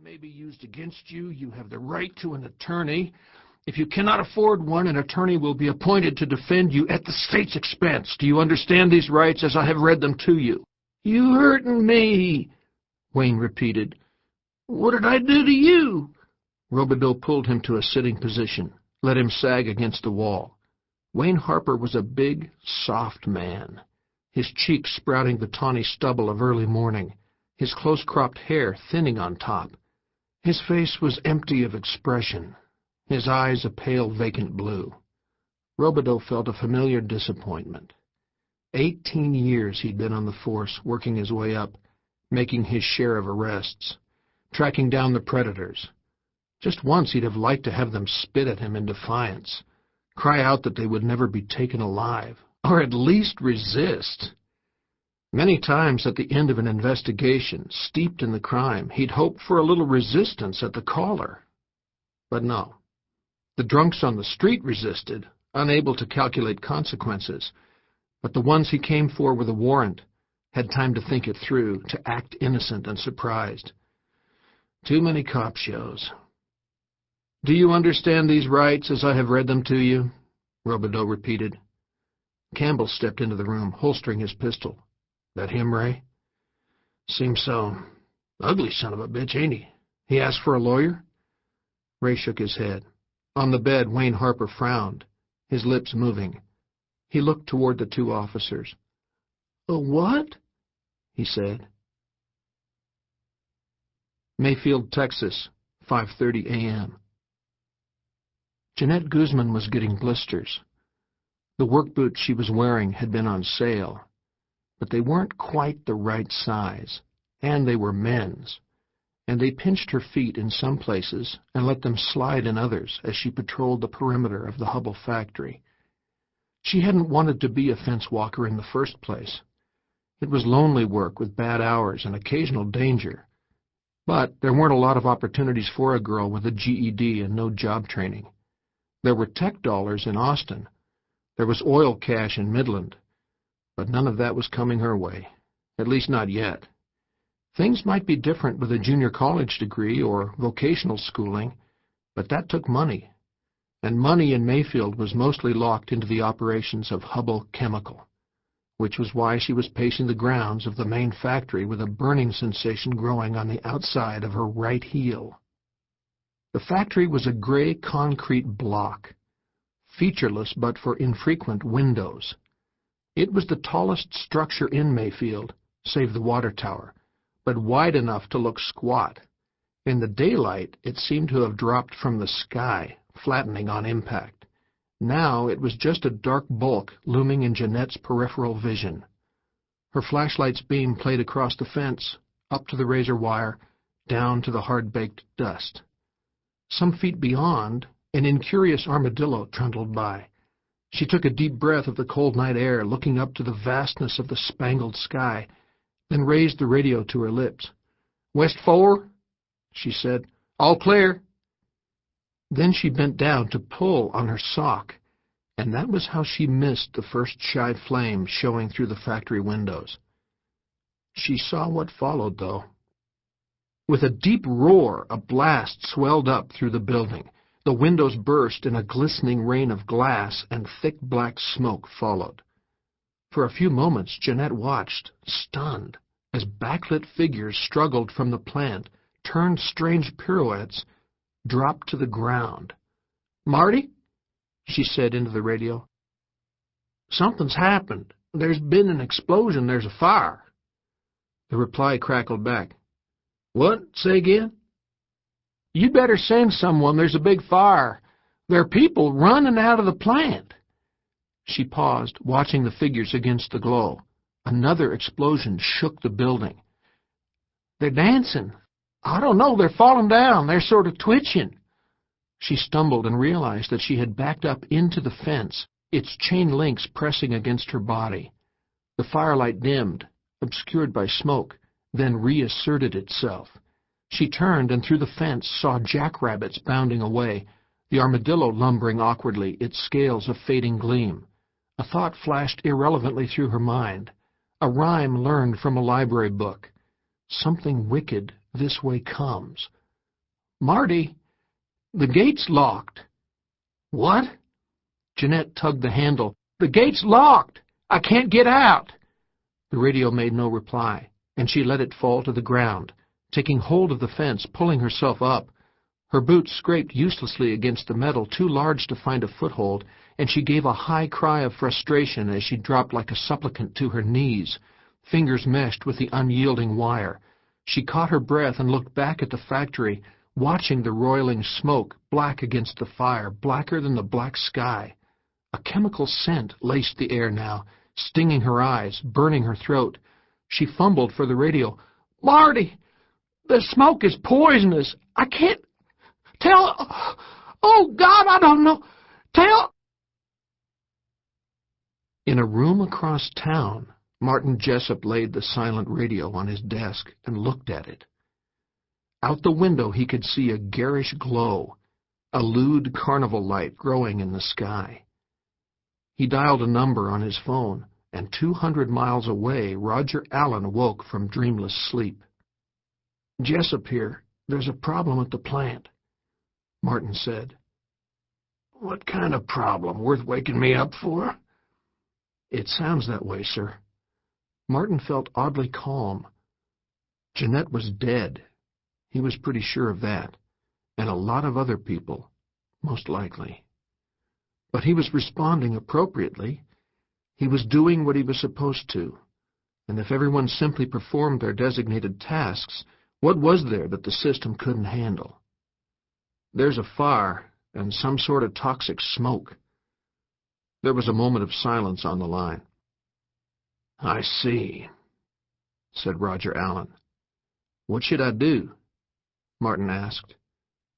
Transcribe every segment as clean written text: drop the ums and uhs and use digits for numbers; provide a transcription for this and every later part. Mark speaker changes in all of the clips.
Speaker 1: may be used against you. You have the right to an attorney. If you cannot afford one, an attorney will be appointed to defend you at the state's expense. Do you understand these rights as I have read them to you? You hurting me, Wayne repeated. What did I do to you? Robideau pulled him to a sitting position, let him sag against the wall. Wayne Harper was a big, soft man, his cheeks sprouting the tawny stubble of early morning, his close-cropped hair thinning on top. His face was empty of expression, his eyes a pale, vacant blue. Robideau felt a familiar disappointment. 18 years he'd been on the force, working his way up, making his share of arrests, tracking down the predators. Just once he'd have liked to have them spit at him in defiance, cry out that they would never be taken alive, or at least resist. Many times at the end of an investigation, steeped in the crime, he'd hoped for a little resistance at the caller. But no. The drunks on the street resisted, unable to calculate consequences, but the ones he came for with a warrant had time to think it through, to act innocent and surprised. Too many cop shows. Do you understand these rights as I have read them to you? Robideau repeated. Campbell stepped into the room, holstering his pistol. That him, Ray? Seems so. Ugly son of a bitch, ain't he? He asked for a lawyer? Ray shook his head. On the bed, Wayne Harper frowned, his lips moving. He looked toward the two officers. A what? He said. Mayfield, Texas, 5:30 a.m. Jeanette Guzman was getting blisters. The work boots she was wearing had been on sale, but they weren't quite the right size, and they were men's, and they pinched her feet in some places and let them slide in others as she patrolled the perimeter of the Hubble factory. She hadn't wanted to be a fence walker in the first place. It was lonely work with bad hours and occasional danger, but there weren't a lot of opportunities for a girl with a GED and no job training. There were tech dollars in Austin. There was oil cash in Midland, but none of that was coming her way, at least not yet. Things might be different with a junior college degree or vocational schooling, but that took money, and money in Mayfield was mostly locked into the operations of Hubble Chemical, which was why she was pacing the grounds of the main factory with a burning sensation growing on the outside of her right heel. The factory was a gray concrete block, featureless but for infrequent windows. It was the tallest structure in Mayfield, save the water tower, but wide enough to look squat. In the daylight, it seemed to have dropped from the sky, flattening on impact. Now it was just a dark bulk looming in Jeanette's peripheral vision. Her flashlight's beam played across the fence, up to the razor wire, down to the hard-baked dust. Some feet beyond, an incurious armadillo trundled by. She took a deep breath of the cold night air, looking up to the vastness of the spangled sky, then raised the radio to her lips. "West 4," she said. "All clear." Then she bent down to pull on her sock, and that was how she missed the first shy flame showing through the factory windows. She saw what followed, though. With a deep roar, a blast swelled up through the building. The windows burst, and a glistening rain of glass and thick black smoke followed. For a few moments, Jeanette watched, stunned, as backlit figures struggled from the plant, turned strange pirouettes, dropped to the ground. "Marty?" she said into the radio. "Something's happened. There's been an explosion. There's a fire." The reply crackled back. "What? Say again?" "You'd better send someone. There's a big fire. There are people running out of the plant." She paused, watching the figures against the glow. Another explosion shook the building. "They're dancing. I don't know. They're falling down. They're sort of twitching." She stumbled and realized that she had backed up into the fence, its chain links pressing against her body. The firelight dimmed, obscured by smoke, then reasserted itself. She turned and through the fence saw jackrabbits bounding away, the armadillo lumbering awkwardly, its scales a fading gleam. A thought flashed irrelevantly through her mind, a rhyme learned from a library book. Something wicked this way comes, Marty, the gate's locked." "What?" Jeanette tugged the handle. "The gate's locked! I can't get out!" The radio made no reply, and she let it fall to the ground, taking hold of the fence, pulling herself up. Her boots scraped uselessly against the metal, too large to find a foothold, and she gave a high cry of frustration as she dropped like a supplicant to her knees, fingers meshed with the unyielding wire. She caught her breath and looked back at the factory, watching the roiling smoke, black against the fire, blacker than the black sky. A chemical scent laced the air now, stinging her eyes, burning her throat. She fumbled for the radio. "Marty, the smoke is poisonous. I can't tell. Oh, God, I don't know. Tell." In a room across town, Martin Jessup laid the silent radio on his desk and looked at it. Out the window he could see a garish glow, a lewd carnival light growing in the sky. He dialed a number on his phone, and 200 miles away Roger Allen woke from dreamless sleep. "Jessup here. There's a problem at the plant," Martin said. "What kind of problem? Worth waking me up for?" "It sounds that way, sir." Martin felt oddly calm. Jeanette was dead. He was pretty sure of that, and a lot of other people, most likely. But he was responding appropriately. He was doing what he was supposed to, and if everyone simply performed their designated tasks, what was there that the system couldn't handle? "There's a fire and some sort of toxic smoke." There was a moment of silence on the line. "I see," said Roger Allen. "What should I do?" Martin asked.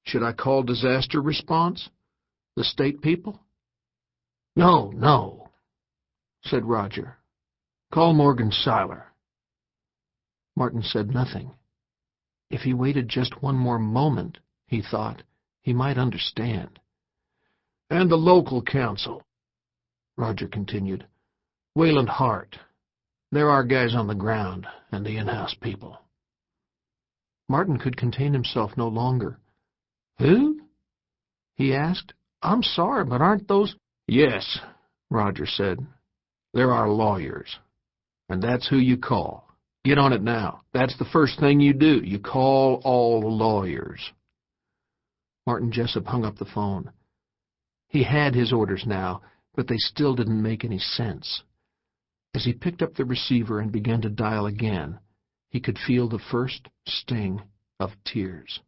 Speaker 1: "Should I call disaster response? The state people?" No, said Roger. "Call Morgan Siler." Martin said nothing. If he waited just one more moment, he thought, he might understand. "And the local council," Roger continued. "Wayland Hart. There are guys on the ground, and the in-house people." Martin could contain himself no longer. "Who?" he asked. "I'm sorry, but aren't those—" "Yes," Roger said. "There are lawyers, and that's who you call. Get on it now. That's the first thing you do. You call all the lawyers." Martin Jessup hung up the phone. He had his orders now, but they still didn't make any sense. As he picked up the receiver and began to dial again, he could feel the first sting of tears.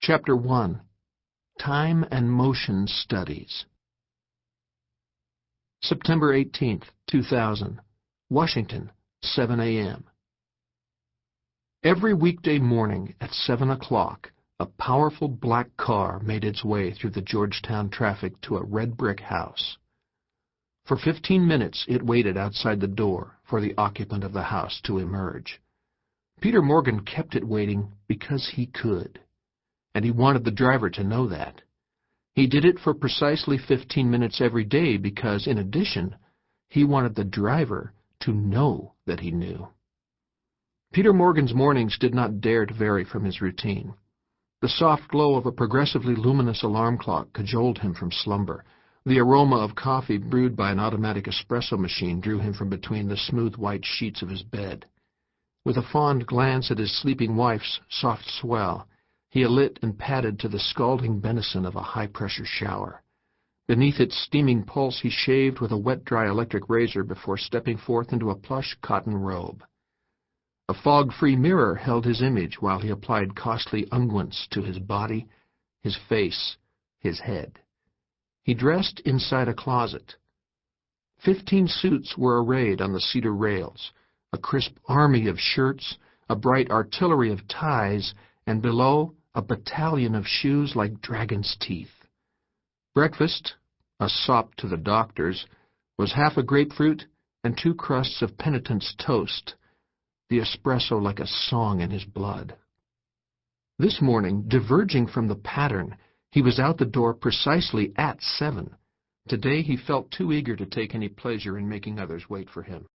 Speaker 1: Chapter 1. Time and Motion Studies. September 18th, 2000. Washington, 7 a.m. Every weekday morning at 7 o'clock, a powerful black car made its way through the Georgetown traffic to a red brick house. For 15 minutes it waited outside the door for the occupant of the house to emerge. Peter Morgan kept it waiting because he could, and he wanted the driver to know that. He did it for precisely 15 minutes every day because, in addition, he wanted the driver to know that he knew. Peter Morgan's mornings did not dare to vary from his routine. The soft glow of a progressively luminous alarm clock cajoled him from slumber. The aroma of coffee brewed by an automatic espresso machine drew him from between the smooth white sheets of his bed. With a fond glance at his sleeping wife's soft swell, he alit and padded to the scalding benison of a high-pressure shower. Beneath its steaming pulse he shaved with a wet-dry electric razor before stepping forth into a plush cotton robe. A fog-free mirror held his image while he applied costly unguents to his body, his face, his head. He dressed inside a closet. 15 suits were arrayed on the cedar rails, a crisp army of shirts, a bright artillery of ties, and below, a battalion of shoes like dragon's teeth. Breakfast, a sop to the doctors, was half a grapefruit and 2 crusts of penitent's toast, the espresso like a song in his blood. This morning, diverging from the pattern, he was out the door precisely at 7. Today he felt too eager to take any pleasure in making others wait for him.